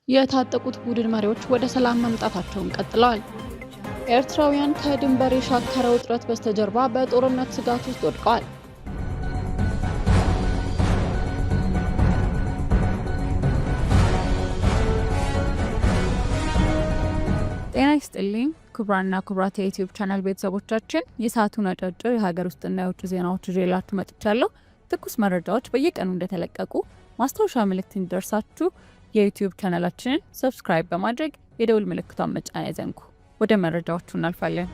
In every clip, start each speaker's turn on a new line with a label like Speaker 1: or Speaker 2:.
Speaker 1: የታጠቁት ቡድን መሪዎች ወደ ሰላም መምጣታቸውን ቀጥለዋል። ኤርትራውያን ከድንበር የሻከረ ውጥረት በስተጀርባ በጦርነት ስጋት ውስጥ ወድቀዋል። ጤና ይስጥልኝ ክቡራንና ክቡራት የዩቲዩብ ቻናል ቤተሰቦቻችን፣ የሰዓቱን አጫጭር የሀገር ውስጥና የውጭ ዜናዎች ይዤላችሁ መጥቻለሁ። ትኩስ መረጃዎች በየቀኑ እንደተለቀቁ ማስታወሻ ምልክት እንዲደርሳችሁ የዩቲዩብ ቻናላችንን ሰብስክራይብ በማድረግ የደውል ምልክቷን መጫን አይዘንጉ። ወደ መረጃዎቹ እናልፋለን።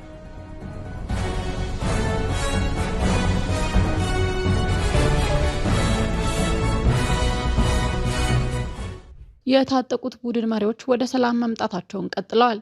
Speaker 1: የታጠቁት ቡድን መሪዎች ወደ ሰላም መምጣታቸውን ቀጥለዋል።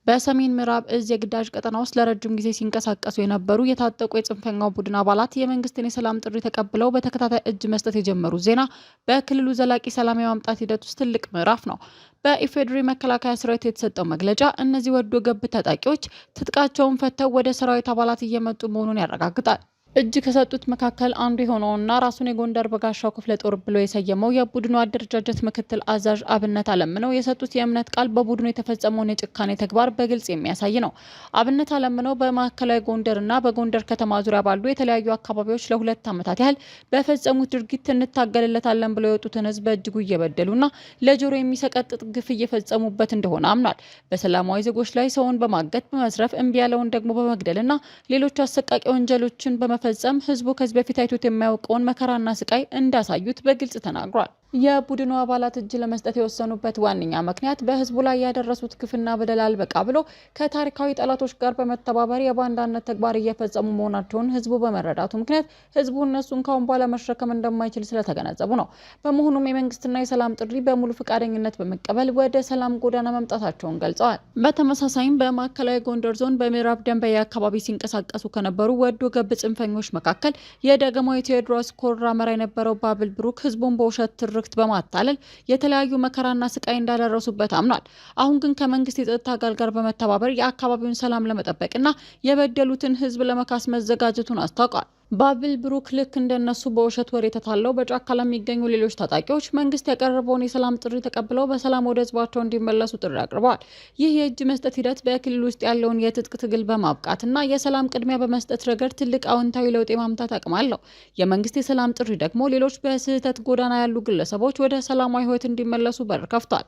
Speaker 1: በሰሜን ምዕራብ እዝ የግዳጅ ቀጠና ውስጥ ለረጅም ጊዜ ሲንቀሳቀሱ የነበሩ የታጠቁ የጽንፈኛው ቡድን አባላት የመንግስትን የሰላም ጥሪ ተቀብለው በተከታታይ እጅ መስጠት የጀመሩት ዜና በክልሉ ዘላቂ ሰላም የማምጣት ሂደት ውስጥ ትልቅ ምዕራፍ ነው። በኢፌዴሪ መከላከያ ሰራዊት የተሰጠው መግለጫ እነዚህ ወዶ ገብ ታጣቂዎች ትጥቃቸውን ፈተው ወደ ሰራዊት አባላት እየመጡ መሆኑን ያረጋግጣል። እጅ ከሰጡት መካከል አንዱ የሆነውና ራሱን የጎንደር በጋሻው ክፍለ ጦር ብሎ የሰየመው የቡድኑ አደረጃጀት ምክትል አዛዥ አብነት አለምነው የሰጡት የእምነት ቃል በቡድኑ የተፈጸመውን የጭካኔ ተግባር በግልጽ የሚያሳይ ነው። አብነት አለምነው በማዕከላዊ ጎንደርና በጎንደር ከተማ ዙሪያ ባሉ የተለያዩ አካባቢዎች ለ2 ዓመታት ያህል በፈጸሙት ድርጊት እንታገልለታለን ብለው የወጡትን ህዝብ በእጅጉ እየበደሉና ለጆሮ የሚሰቀጥጥ ግፍ እየፈጸሙበት እንደሆነ አምኗል። በሰላማዊ ዜጎች ላይ ሰውን በማገት በመስረፍ እምቢ ያለውን ደግሞ በመግደልና ሌሎች አሰቃቂ ወንጀሎችን ፈጸም ህዝቡ ከዚህ በፊት አይቶት የማያውቀውን መከራና ስቃይ እንዳሳዩት በግልጽ ተናግሯል። የቡድኑ አባላት እጅ ለመስጠት የወሰኑበት ዋነኛ ምክንያት በህዝቡ ላይ ያደረሱት ግፍና በደል አልበቃ ብሎ ከታሪካዊ ጠላቶች ጋር በመተባበር የባንዳነት ተግባር እየፈጸሙ መሆናቸውን ህዝቡ በመረዳቱ ምክንያት ህዝቡ እነሱን ካሁን በኋላ መሸከም እንደማይችል ስለተገነዘቡ ነው። በመሆኑም የመንግስትና የሰላም ጥሪ በሙሉ ፈቃደኝነት በመቀበል ወደ ሰላም ጎዳና መምጣታቸውን ገልጸዋል። በተመሳሳይም በማዕከላዊ ጎንደር ዞን በምዕራብ ደንበያ አካባቢ ሲንቀሳቀሱ ከነበሩ ወዶ ገብ ጽንፈኞች መካከል የዳግማዊ ቴዎድሮስ ኮር አመራ የነበረው ባብል ብሩክ ህዝቡን በውሸት ትርክት በማታለል የተለያዩ መከራና ስቃይ እንዳደረሱበት አምኗል። አሁን ግን ከመንግስት የጸጥታ አካል ጋር በመተባበር የአካባቢውን ሰላም ለመጠበቅና የበደሉትን ህዝብ ለመካስ መዘጋጀቱን አስታውቋል። ባብል ብሩክ ልክ እንደነሱ በውሸት ወሬ ተታለው በጫካ ለሚገኙ ሌሎች ታጣቂዎች መንግስት ያቀረበውን የሰላም ጥሪ ተቀብለው በሰላም ወደ ህዝባቸው እንዲመለሱ ጥሪ አቅርበዋል። ይህ የእጅ መስጠት ሂደት በክልል ውስጥ ያለውን የትጥቅ ትግል በማብቃትና የሰላም ቅድሚያ በመስጠት ረገድ ትልቅ አዎንታዊ ለውጥ የማምጣት አቅም አለው። የመንግስት የሰላም ጥሪ ደግሞ ሌሎች በስህተት ጎዳና ያሉ ግለሰቦች ወደ ሰላማዊ ህይወት እንዲመለሱ በር ከፍቷል።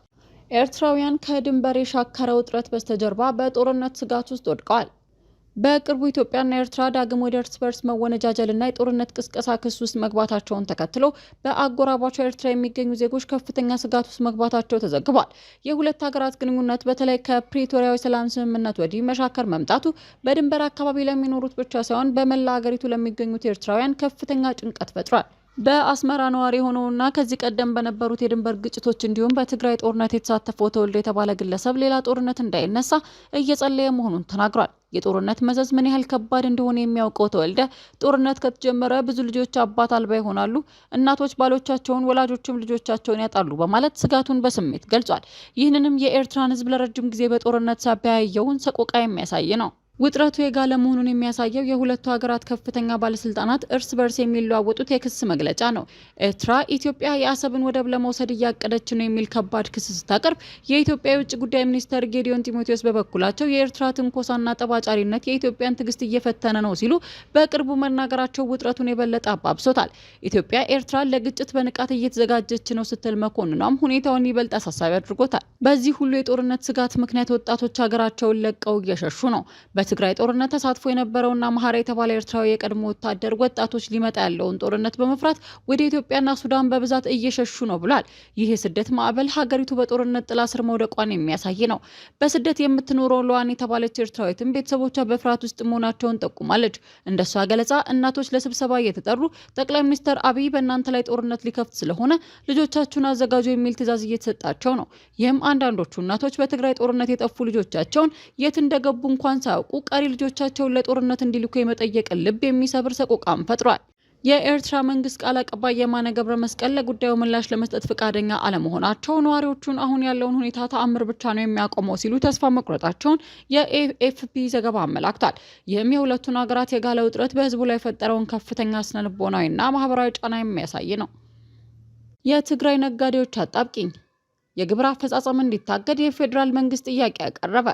Speaker 1: ኤርትራውያን ከድንበር የሻከረ ውጥረት በስተጀርባ በጦርነት ስጋት ውስጥ ወድቀዋል። በቅርቡ ኢትዮጵያና ኤርትራ ዳግም ወደ እርስ በርስ መወነጃጀልና የጦርነት ቅስቀሳ ክስ ውስጥ መግባታቸውን ተከትሎ በአጎራባቸው ኤርትራ የሚገኙ ዜጎች ከፍተኛ ስጋት ውስጥ መግባታቸው ተዘግቧል። የሁለት ሀገራት ግንኙነት በተለይ ከፕሪቶሪያዊ ሰላም ስምምነት ወዲህ መሻከር መምጣቱ በድንበር አካባቢ ለሚኖሩት ብቻ ሳይሆን በመላ ሀገሪቱ ለሚገኙት ኤርትራውያን ከፍተኛ ጭንቀት ፈጥሯል። በአስመራ ነዋሪ የሆነውና ከዚህ ቀደም በነበሩት የድንበር ግጭቶች እንዲሁም በትግራይ ጦርነት የተሳተፈው ተወልደ የተባለ ግለሰብ ሌላ ጦርነት እንዳይነሳ እየጸለየ መሆኑን ተናግሯል። የጦርነት መዘዝ ምን ያህል ከባድ እንደሆነ የሚያውቀው ተወልደ ጦርነት ከተጀመረ ብዙ ልጆች አባት አልባ ይሆናሉ፣ እናቶች ባሎቻቸውን፣ ወላጆችም ልጆቻቸውን ያጣሉ በማለት ስጋቱን በስሜት ገልጿል። ይህንንም የኤርትራን ሕዝብ ለረጅም ጊዜ በጦርነት ሳቢያ ያየውን ሰቆቃ የሚያሳይ ነው። ውጥረቱ የጋለ መሆኑን የሚያሳየው የሁለቱ ሀገራት ከፍተኛ ባለስልጣናት እርስ በርስ የሚለዋወጡት የክስ መግለጫ ነው። ኤርትራ ኢትዮጵያ የአሰብን ወደብ ለመውሰድ እያቀደች ነው የሚል ከባድ ክስ ስታቀርብ፣ የኢትዮጵያ የውጭ ጉዳይ ሚኒስተር ጌዲዮን ጢሞቴዎስ በበኩላቸው የኤርትራ ትንኮሳና ጠባጫሪነት የኢትዮጵያን ትዕግስት እየፈተነ ነው ሲሉ በቅርቡ መናገራቸው ውጥረቱን የበለጠ አባብሶታል። ኢትዮጵያ ኤርትራን ለግጭት በንቃት እየተዘጋጀች ነው ስትል መኮንኗም ሁኔታውን ይበልጥ አሳሳቢ አድርጎታል። በዚህ ሁሉ የጦርነት ስጋት ምክንያት ወጣቶች ሀገራቸውን ለቀው እየሸሹ ነው። በትግራይ ጦርነት ተሳትፎ የነበረውና መሐራ የተባለ ኤርትራዊ የቀድሞ ወታደር ወጣቶች ሊመጣ ያለውን ጦርነት በመፍራት ወደ ኢትዮጵያና ሱዳን በብዛት እየሸሹ ነው ብሏል። ይህ የስደት ማዕበል ሀገሪቱ በጦርነት ጥላ ስር መውደቋን የሚያሳይ ነው። በስደት የምትኖረው ለዋን የተባለች ኤርትራዊትም ቤተሰቦቿ በፍርሃት ውስጥ መሆናቸውን ጠቁማለች። እንደሷ ገለጻ እናቶች ለስብሰባ እየተጠሩ ጠቅላይ ሚኒስትር አብይ በእናንተ ላይ ጦርነት ሊከፍት ስለሆነ ልጆቻችሁን አዘጋጁ የሚል ትዕዛዝ እየተሰጣቸው ነው። ይህም አንዳንዶቹ እናቶች በትግራይ ጦርነት የጠፉ ልጆቻቸውን የት እንደገቡ እንኳን ሳያውቁ ቀሪ ልጆቻቸውን ለጦርነት እንዲልኩ የመጠየቅን ልብ የሚሰብር ሰቆቃም ፈጥሯል። የኤርትራ መንግስት ቃል አቀባይ የማነ ገብረ መስቀል ለጉዳዩ ምላሽ ለመስጠት ፈቃደኛ አለመሆናቸው ነዋሪዎቹን አሁን ያለውን ሁኔታ ተአምር ብቻ ነው የሚያቆመው ሲሉ ተስፋ መቁረጣቸውን የኤኤፍፒ ዘገባ አመላክቷል። ይህም የሁለቱን ሀገራት የጋለ ውጥረት በህዝቡ ላይ የፈጠረውን ከፍተኛ ስነልቦናዊና ማህበራዊ ጫና የሚያሳይ ነው። የትግራይ ነጋዴዎች አጣብቂኝ የግብር አፈጻጸም እንዲታገድ የፌዴራል መንግስት ጥያቄ አቀረበ።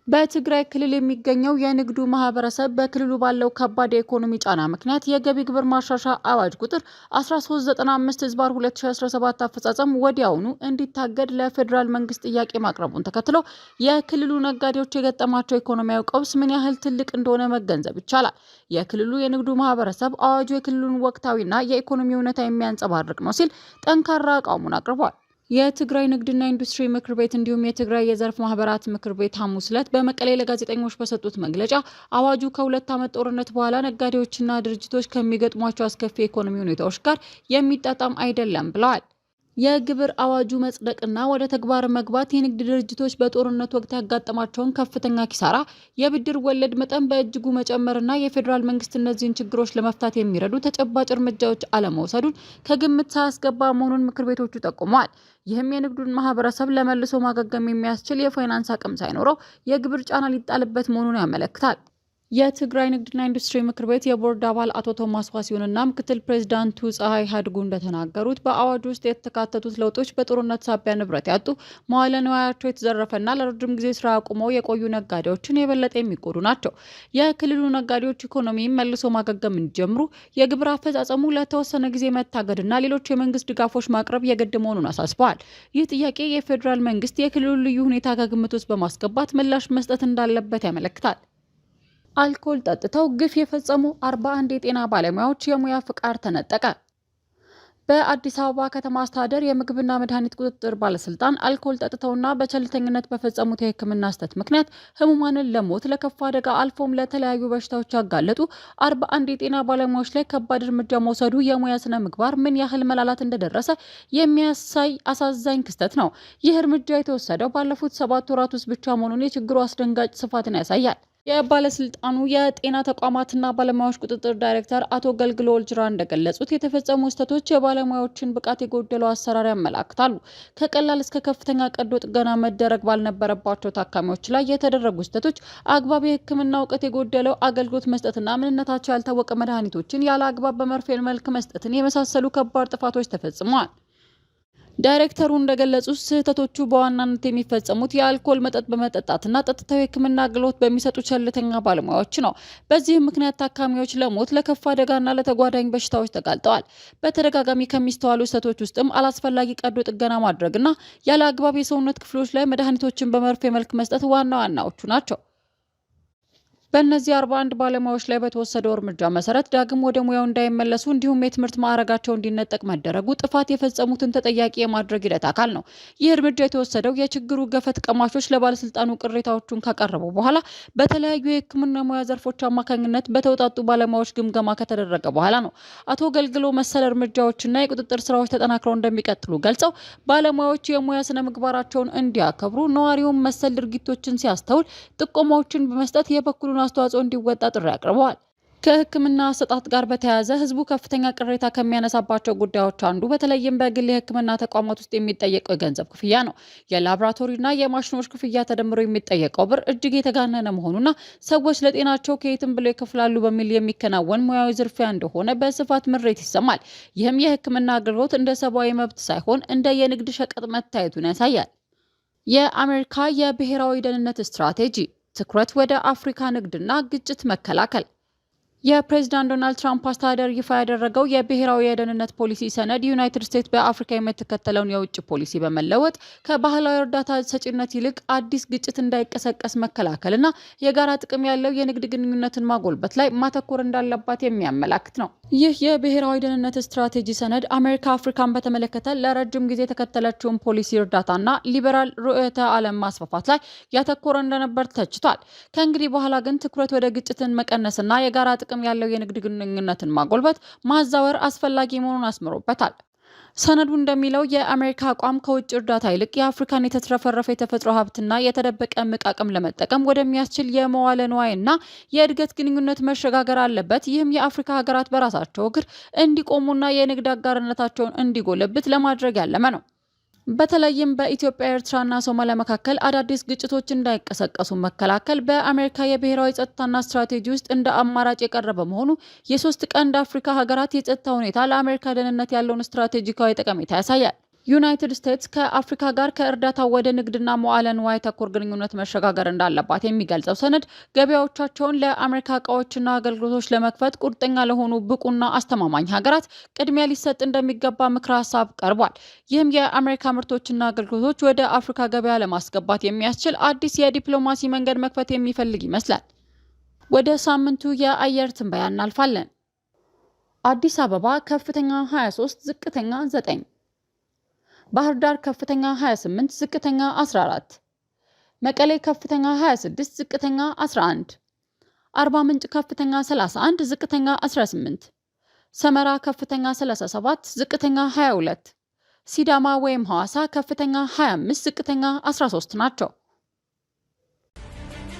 Speaker 1: በትግራይ ክልል የሚገኘው የንግዱ ማህበረሰብ በክልሉ ባለው ከባድ የኢኮኖሚ ጫና ምክንያት የገቢ ግብር ማሻሻያ አዋጅ ቁጥር 1395/2017 አፈጻጸም ወዲያውኑ እንዲታገድ ለፌዴራል መንግስት ጥያቄ ማቅረቡን ተከትሎ የክልሉ ነጋዴዎች የገጠማቸው ኢኮኖሚያዊ ቀውስ ምን ያህል ትልቅ እንደሆነ መገንዘብ ይቻላል። የክልሉ የንግዱ ማህበረሰብ አዋጁ የክልሉን ወቅታዊና የኢኮኖሚ ሁኔታ የሚያንጸባርቅ ነው ሲል ጠንካራ አቋሙን አቅርቧል። የትግራይ ንግድና ኢንዱስትሪ ምክር ቤት እንዲሁም የትግራይ የዘርፍ ማህበራት ምክር ቤት ሐሙስ ዕለት በመቀሌ ለጋዜጠኞች በሰጡት መግለጫ አዋጁ ከ2 ዓመት ጦርነት በኋላ ነጋዴዎችና ድርጅቶች ከሚገጥሟቸው አስከፊ ኢኮኖሚ ሁኔታዎች ጋር የሚጣጣም አይደለም ብለዋል። የግብር አዋጁ መጽደቅና ወደ ተግባር መግባት የንግድ ድርጅቶች በጦርነት ወቅት ያጋጠማቸውን ከፍተኛ ኪሳራ፣ የብድር ወለድ መጠን በእጅጉ መጨመርና የፌዴራል መንግስት እነዚህን ችግሮች ለመፍታት የሚረዱ ተጨባጭ እርምጃዎች አለመውሰዱን ከግምት ሳያስገባ መሆኑን ምክር ቤቶቹ ጠቁመዋል። ይህም የንግዱን ማህበረሰብ ለመልሶ ማገገም የሚያስችል የፋይናንስ አቅም ሳይኖረው የግብር ጫና ሊጣልበት መሆኑን ያመለክታል። የትግራይ ንግድና ኢንዱስትሪ ምክር ቤት የቦርድ አባል አቶ ቶማስ ዋሲሁንና ምክትል ፕሬዚዳንቱ ፀሐይ ሀድጉ እንደተናገሩት በአዋጁ ውስጥ የተካተቱት ለውጦች በጦርነት ሳቢያ ንብረት ያጡ፣ መዋለ ንዋያቸው የተዘረፈና ለረጅም ጊዜ ስራ አቁመው የቆዩ ነጋዴዎችን የበለጠ የሚጎዱ ናቸው። የክልሉ ነጋዴዎች ኢኮኖሚ መልሶ ማገገም እንዲጀምሩ የግብር አፈጻጸሙ ለተወሰነ ጊዜ መታገድና ሌሎች የመንግስት ድጋፎች ማቅረብ የግድ መሆኑን አሳስበዋል። ይህ ጥያቄ የፌዴራል መንግስት የክልሉ ልዩ ሁኔታ ከግምት ውስጥ በማስገባት ምላሽ መስጠት እንዳለበት ያመለክታል። አልኮል ጠጥተው ግፍ የፈጸሙ 41 የጤና ባለሙያዎች የሙያ ፍቃድ ተነጠቀ። በአዲስ አበባ ከተማ አስተዳደር የምግብና መድኃኒት ቁጥጥር ባለስልጣን አልኮል ጠጥተውና በቸልተኝነት በፈጸሙት የሕክምና ስህተት ምክንያት ህሙማንን ለሞት ለከፋ አደጋ አልፎም ለተለያዩ በሽታዎች ያጋለጡ 41 የጤና ባለሙያዎች ላይ ከባድ እርምጃ መውሰዱ የሙያ ስነ ምግባር ምን ያህል መላላት እንደደረሰ የሚያሳይ አሳዛኝ ክስተት ነው። ይህ እርምጃ የተወሰደው ባለፉት 7 ወራት ውስጥ ብቻ መሆኑን የችግሩ አስደንጋጭ ስፋትን ያሳያል። የባለስልጣኑ የጤና ተቋማትና ባለሙያዎች ቁጥጥር ዳይሬክተር አቶ ገልግሎ ወልጅራ እንደገለጹት የተፈጸሙ ስህተቶች የባለሙያዎችን ብቃት የጎደለው አሰራር ያመላክታሉ። ከቀላል እስከ ከፍተኛ ቀዶ ጥገና መደረግ ባልነበረባቸው ታካሚዎች ላይ የተደረጉ ስህተቶች፣ አግባብ የሕክምና እውቀት የጎደለው አገልግሎት መስጠትና ምንነታቸው ያልታወቀ መድኃኒቶችን ያለ አግባብ በመርፌ መልክ መስጠትን የመሳሰሉ ከባድ ጥፋቶች ተፈጽመዋል። ዳይሬክተሩ እንደገለጹት ስህተቶቹ በዋናነት የሚፈጸሙት የአልኮል መጠጥ በመጠጣትና ጠጥተው የሕክምና አገልግሎት በሚሰጡ ቸልተኛ ባለሙያዎች ነው። በዚህም ምክንያት ታካሚዎች ለሞት ለከፋ አደጋና ለተጓዳኝ በሽታዎች ተጋልጠዋል። በተደጋጋሚ ከሚስተዋሉ ስህተቶች ውስጥም አላስፈላጊ ቀዶ ጥገና ማድረግና ያለ አግባብ የሰውነት ክፍሎች ላይ መድኃኒቶችን በመርፌ መልክ መስጠት ዋና ዋናዎቹ ናቸው። በእነዚህ 41 ባለሙያዎች ላይ በተወሰደው እርምጃ መሰረት ዳግም ወደ ሙያው እንዳይመለሱ እንዲሁም የትምህርት ማዕረጋቸው እንዲነጠቅ መደረጉ ጥፋት የፈጸሙትን ተጠያቂ የማድረግ ሂደት አካል ነው። ይህ እርምጃ የተወሰደው የችግሩ ገፈት ቀማሾች ለባለስልጣኑ ቅሬታዎቹን ካቀረቡ በኋላ በተለያዩ የሕክምና ሙያ ዘርፎች አማካኝነት በተውጣጡ ባለሙያዎች ግምገማ ከተደረገ በኋላ ነው። አቶ ገልግሎ መሰል እርምጃዎችና የቁጥጥር ስራዎች ተጠናክረው እንደሚቀጥሉ ገልጸው ባለሙያዎች የሙያ ስነ ምግባራቸውን እንዲያከብሩ፣ ነዋሪውን መሰል ድርጊቶችን ሲያስተውል ጥቆማዎችን በመስጠት የበኩሉን አስተዋጽኦ እንዲወጣ ጥሪ አቅርበዋል። ከሕክምና አሰጣጥ ጋር በተያያዘ ህዝቡ ከፍተኛ ቅሬታ ከሚያነሳባቸው ጉዳዮች አንዱ በተለይም በግል የሕክምና ተቋማት ውስጥ የሚጠየቀው የገንዘብ ክፍያ ነው። የላቦራቶሪና የማሽኖች ክፍያ ተደምሮ የሚጠየቀው ብር እጅግ የተጋነነ መሆኑና ሰዎች ለጤናቸው ከየትም ብለው ይከፍላሉ በሚል የሚከናወን ሙያዊ ዝርፊያ እንደሆነ በስፋት ምሬት ይሰማል። ይህም የሕክምና አገልግሎት እንደ ሰብአዊ መብት ሳይሆን እንደ የንግድ ሸቀጥ መታየቱን ያሳያል። የአሜሪካ የብሔራዊ ደህንነት ስትራቴጂ ትኩረት ወደ አፍሪካ ንግድና ግጭት መከላከል። የፕሬዝዳንት ዶናልድ ትራምፕ አስተዳደር ይፋ ያደረገው የብሔራዊ የደህንነት ፖሊሲ ሰነድ ዩናይትድ ስቴትስ በአፍሪካ የምትከተለውን የውጭ ፖሊሲ በመለወጥ ከባህላዊ እርዳታ ሰጪነት ይልቅ አዲስ ግጭት እንዳይቀሰቀስ መከላከልና የጋራ ጥቅም ያለው የንግድ ግንኙነትን ማጎልበት ላይ ማተኮር እንዳለባት የሚያመላክት ነው። ይህ የብሔራዊ ደህንነት ስትራቴጂ ሰነድ አሜሪካ አፍሪካን በተመለከተ ለረጅም ጊዜ የተከተለችውን ፖሊሲ እርዳታና ሊበራል ርዕዮተ ዓለም ማስፋፋት ላይ ያተኮረ እንደነበር ተችቷል። ከእንግዲህ በኋላ ግን ትኩረት ወደ ግጭትን መቀነስና የጋራ ጥቅም ያለው የንግድ ግንኙነትን ማጎልበት ማዛወር አስፈላጊ መሆኑን አስምሮበታል። ሰነዱ እንደሚለው የአሜሪካ አቋም ከውጭ እርዳታ ይልቅ የአፍሪካን የተትረፈረፈ የተፈጥሮ ሀብትና የተደበቀ እምቅ አቅም ለመጠቀም ወደሚያስችል የመዋለ ንዋይና የእድገት ግንኙነት መሸጋገር አለበት። ይህም የአፍሪካ ሀገራት በራሳቸው እግር እንዲቆሙና የንግድ አጋርነታቸውን እንዲጎለብት ለማድረግ ያለመ ነው። በተለይም በኢትዮጵያ፣ ኤርትራና ሶማሊያ መካከል አዳዲስ ግጭቶች እንዳይቀሰቀሱ መከላከል በአሜሪካ የብሔራዊ ጸጥታና ስትራቴጂ ውስጥ እንደ አማራጭ የቀረበ መሆኑ የሶስት ቀንድ አፍሪካ ሀገራት የጸጥታ ሁኔታ ለአሜሪካ ደህንነት ያለውን ስትራቴጂካዊ ጠቀሜታ ያሳያል። ዩናይትድ ስቴትስ ከአፍሪካ ጋር ከእርዳታ ወደ ንግድና መዋዕለ ንዋይ ተኮር ግንኙነት መሸጋገር እንዳለባት የሚገልጸው ሰነድ ገበያዎቻቸውን ለአሜሪካ ዕቃዎችና አገልግሎቶች ለመክፈት ቁርጠኛ ለሆኑ ብቁና አስተማማኝ ሀገራት ቅድሚያ ሊሰጥ እንደሚገባ ምክረ ሀሳብ ቀርቧል። ይህም የአሜሪካ ምርቶችና አገልግሎቶች ወደ አፍሪካ ገበያ ለማስገባት የሚያስችል አዲስ የዲፕሎማሲ መንገድ መክፈት የሚፈልግ ይመስላል። ወደ ሳምንቱ የአየር ትንበያ እናልፋለን። አዲስ አበባ ከፍተኛ 23፣ ዝቅተኛ 9፣ ባህር ዳር ከፍተኛ 28፣ ዝቅተኛ 14፣ መቀሌ ከፍተኛ 26፣ ዝቅተኛ 11፣ አርባ ምንጭ ከፍተኛ 31፣ ዝቅተኛ 18፣ ሰመራ ከፍተኛ 37፣ ዝቅተኛ 22፣ ሲዳማ ወይም ሐዋሳ ከፍተኛ 25፣ ዝቅተኛ 13 ናቸው።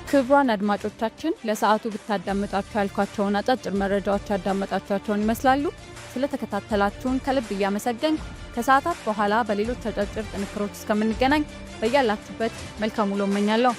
Speaker 1: ክቡራን አድማጮቻችን ለሰዓቱ ብታዳምጣችሁ ያልኳቸውን አጫጭር መረጃዎች ያዳመጣችኋቸውን ይመስላሉ። ስለተከታተላችሁን ከልብ እያመሰገንኩ ከሰዓታት በኋላ በሌሎች አጫጭር ጥንክሮች እስከምንገናኝ በያላችሁበት መልካም ውሎ እመኛለሁ።